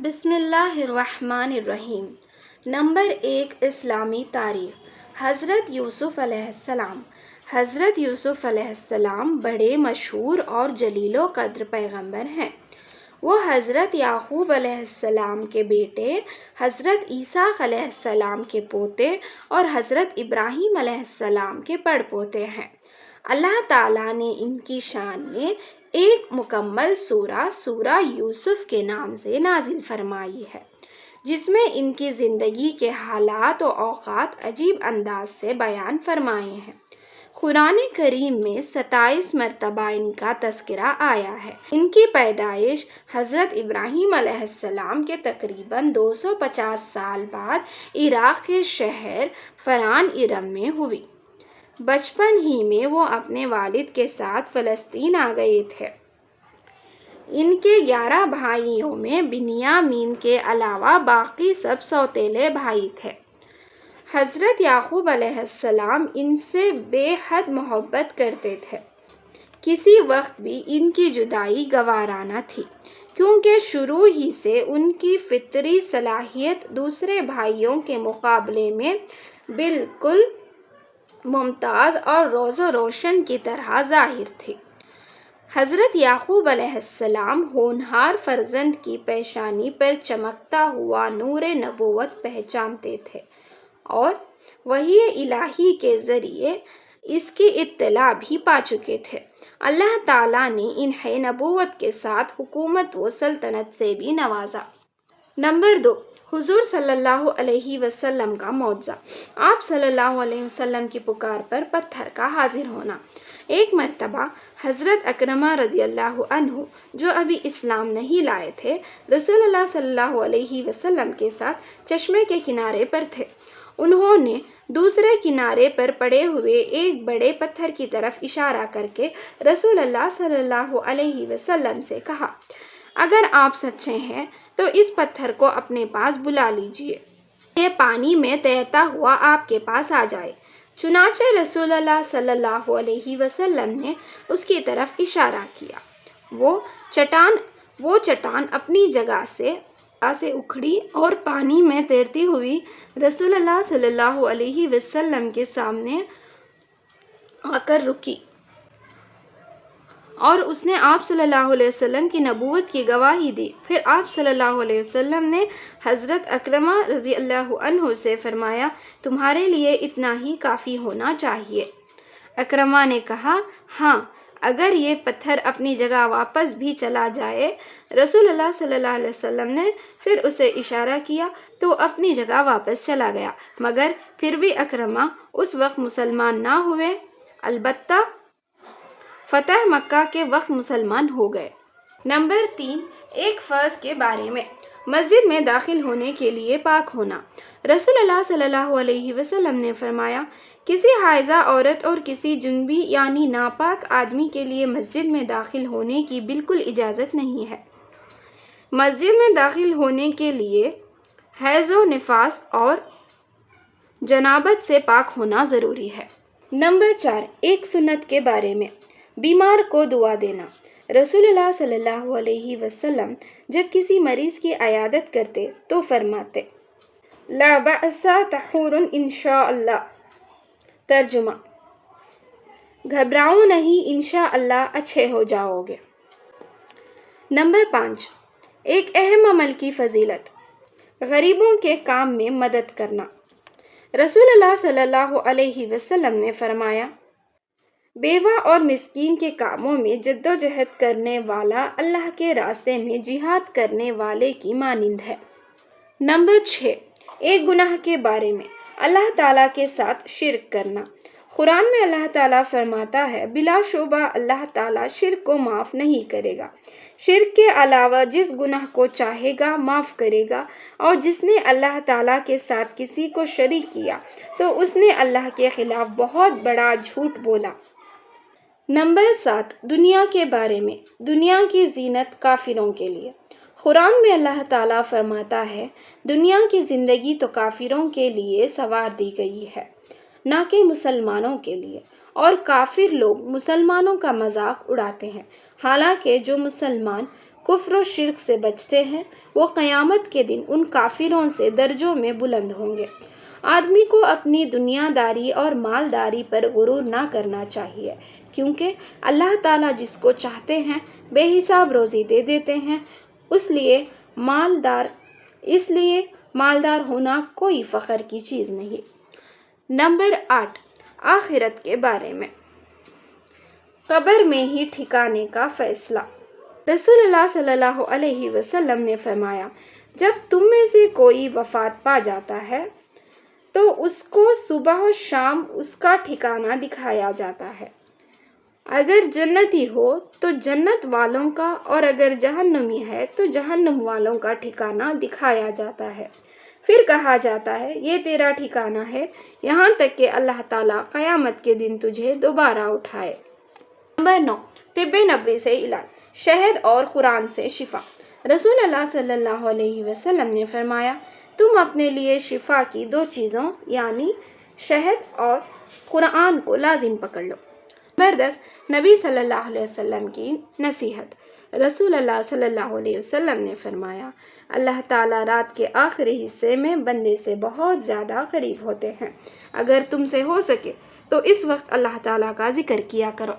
بسم اللہ الرحمن الرحیم۔ نمبر 1، اسلامی تاریخ۔ حضرت یوسف علیہ السلام۔ حضرت یوسف علیہ السلام بڑے مشہور اور جلیل و قدر پیغمبر ہیں۔ وہ حضرت یعقوب علیہ السلام کے بیٹے، حضرت اسحاق علیہ السلام کے پوتے اور حضرت ابراہیم علیہ السلام کے پڑ پوتے ہیں۔ اللہ تعالیٰ نے ان کی شان میں ایک مکمل سورہ یوسف کے نام سے نازل فرمائی ہے، جس میں ان کی زندگی کے حالات و اوقات عجیب انداز سے بیان فرمائے ہیں۔ قرآن کریم میں 27 مرتبہ ان کا تذکرہ آیا ہے۔ ان کی پیدائش حضرت ابراہیم علیہ السلام کے تقریباً 250 سال بعد عراق کے شہر فران ارم میں ہوئی۔ بچپن ہی میں وہ اپنے والد کے ساتھ فلسطین آ گئے تھے۔ ان کے 11 بھائیوں میں بنیامین کے علاوہ باقی سب سوتیلے بھائی تھے۔ حضرت یعقوب علیہ السلام ان سے بے حد محبت کرتے تھے۔ کسی وقت بھی ان کی جدائی گوارا نہ تھی، کیونکہ شروع ہی سے ان کی فطری صلاحیت دوسرے بھائیوں کے مقابلے میں بالکل ممتاز اور روز روشن کی طرح ظاہر تھی۔ حضرت یعقوب علیہ السلام ہونہار فرزند کی پیشانی پر چمکتا ہوا نور نبوت پہچانتے تھے اور وحی الہی کے ذریعے اس کی اطلاع بھی پا چکے تھے۔ اللہ تعالیٰ نے انہیں نبوت کے ساتھ حکومت و سلطنت سے بھی نوازا۔ نمبر 2، حضور صلی اللہ علیہ وسلم کا معجزہ۔ آپ صلی اللہ علیہ وسلم کی پکار پر پتھر کا حاضر ہونا۔ ایک مرتبہ حضرت اکرمہ رضی اللہ عنہ، جو ابھی اسلام نہیں لائے تھے، رسول اللہ صلی اللہ علیہ وسلم کے ساتھ چشمے کے کنارے پر تھے۔ انہوں نے دوسرے کنارے پر پڑے ہوئے ایک بڑے پتھر کی طرف اشارہ کر کے رسول اللہ صلی اللہ علیہ وسلم سے کہا، اگر آپ سچے ہیں تو اس پتھر کو اپنے پاس بلا لیجئے، یہ پانی میں تیرتا ہوا آپ کے پاس آ جائے۔ چنانچہ رسول اللہ صلی اللہ علیہ وسلم نے اس کی طرف اشارہ کیا۔ وہ چٹان اپنی جگہ سے اکھڑی اور پانی میں تیرتی ہوئی رسول اللہ صلی اللہ علیہ وسلم کے سامنے آ کر رکی اور اس نے آپ صلی اللہ علیہ وسلم کی نبوت کی گواہی دی۔ پھر آپ صلی اللہ علیہ وسلم نے حضرت اکرمہ رضی اللہ عنہ سے فرمایا، تمہارے لیے اتنا ہی کافی ہونا چاہیے۔ اکرمہ نے کہا، ہاں، اگر یہ پتھر اپنی جگہ واپس بھی چلا جائے۔ رسول اللہ صلی اللہ علیہ وسلم نے پھر اسے اشارہ کیا تو اپنی جگہ واپس چلا گیا، مگر پھر بھی اکرمہ اس وقت مسلمان نہ ہوئے، البتہ فتح مکہ کے وقت مسلمان ہو گئے۔ نمبر 3، ایک فرض کے بارے میں۔ مسجد میں داخل ہونے کے لیے پاک ہونا۔ رسول اللہ صلی اللہ علیہ وسلم نے فرمایا، کسی حائضہ عورت اور کسی جنبی یعنی ناپاک آدمی کے لیے مسجد میں داخل ہونے کی بالکل اجازت نہیں ہے۔ مسجد میں داخل ہونے کے لیے حیض و نفاس اور جنابت سے پاک ہونا ضروری ہے۔ نمبر 4، ایک سنت کے بارے میں۔ بیمار کو دعا دینا۔ رسول اللہ صلی اللہ علیہ وسلم جب کسی مریض کی عیادت کرتے تو فرماتے، لا بأس طہور انشاءاللہ۔ ترجمہ، گھبراؤ نہیں، انشاءاللہ اچھے ہو جاؤ گے۔ نمبر 5، ایک اہم عمل کی فضیلت۔ غریبوں کے کام میں مدد کرنا۔ رسول اللہ صلی اللہ علیہ وسلم نے فرمایا، بیوہ اور مسکین کے کاموں میں جدوجہد کرنے والا اللہ کے راستے میں جہاد کرنے والے کی مانند ہے۔ نمبر 6، ایک گناہ کے بارے میں۔ اللہ تعالیٰ کے ساتھ شرک کرنا۔ قرآن میں اللہ تعالیٰ فرماتا ہے، بلا شبہ اللہ تعالیٰ شرک کو معاف نہیں کرے گا۔ شرک کے علاوہ جس گناہ کو چاہے گا معاف کرے گا، اور جس نے اللہ تعالیٰ کے ساتھ کسی کو شریک کیا تو اس نے اللہ کے خلاف بہت بڑا جھوٹ بولا۔ نمبر 7، دنیا کے بارے میں۔ دنیا کی زینت کافروں کے لیے۔ قرآن میں اللہ تعالیٰ فرماتا ہے، دنیا کی زندگی تو کافروں کے لیے سوار دی گئی ہے، نہ کہ مسلمانوں کے لیے، اور کافر لوگ مسلمانوں کا مذاق اڑاتے ہیں، حالانکہ جو مسلمان کفر و شرک سے بچتے ہیں وہ قیامت کے دن ان کافروں سے درجوں میں بلند ہوں گے۔ آدمی کو اپنی دنیا داری اور مالداری پر غرور نہ کرنا چاہیے، کیونکہ اللہ تعالیٰ جس کو چاہتے ہیں بے حساب روزی دے دیتے ہیں۔ اس لیے مالدار ہونا کوئی فخر کی چیز نہیں۔ نمبر 8، آخرت کے بارے میں۔ قبر میں ہی ٹھکانے کا فیصلہ۔ رسول اللہ صلی اللہ علیہ وسلم نے فرمایا، جب تم میں سے کوئی وفات پا جاتا ہے تو اس کو صبح و شام اس کا ٹھکانہ دکھایا جاتا ہے۔ اگر جنتی ہو تو جنت والوں کا، اور اگر جہنمی ہے تو جہنم والوں کا ٹھکانہ دکھایا جاتا ہے۔ پھر کہا جاتا ہے یہ تیرا ٹھکانہ ہے، یہاں تک کہ اللہ تعالیٰ قیامت کے دن تجھے دوبارہ اٹھائے۔ نمبر 9، طب نبوی سے علاج، شہد اور قرآن سے شفا۔ رسول اللہ صلی اللہ علیہ وسلم نے فرمایا، تم اپنے لیے شفا کی 2 چیزوں یعنی شہد اور قرآن کو لازم پکڑ لو۔ نمبر 10، نبی صلی اللہ علیہ وسلم کی نصیحت۔ رسول اللہ صلی اللہ علیہ وسلم نے فرمایا، اللہ تعالیٰ رات کے آخری حصے میں بندے سے بہت زیادہ قریب ہوتے ہیں۔ اگر تم سے ہو سکے تو اس وقت اللہ تعالیٰ کا ذکر کیا کرو۔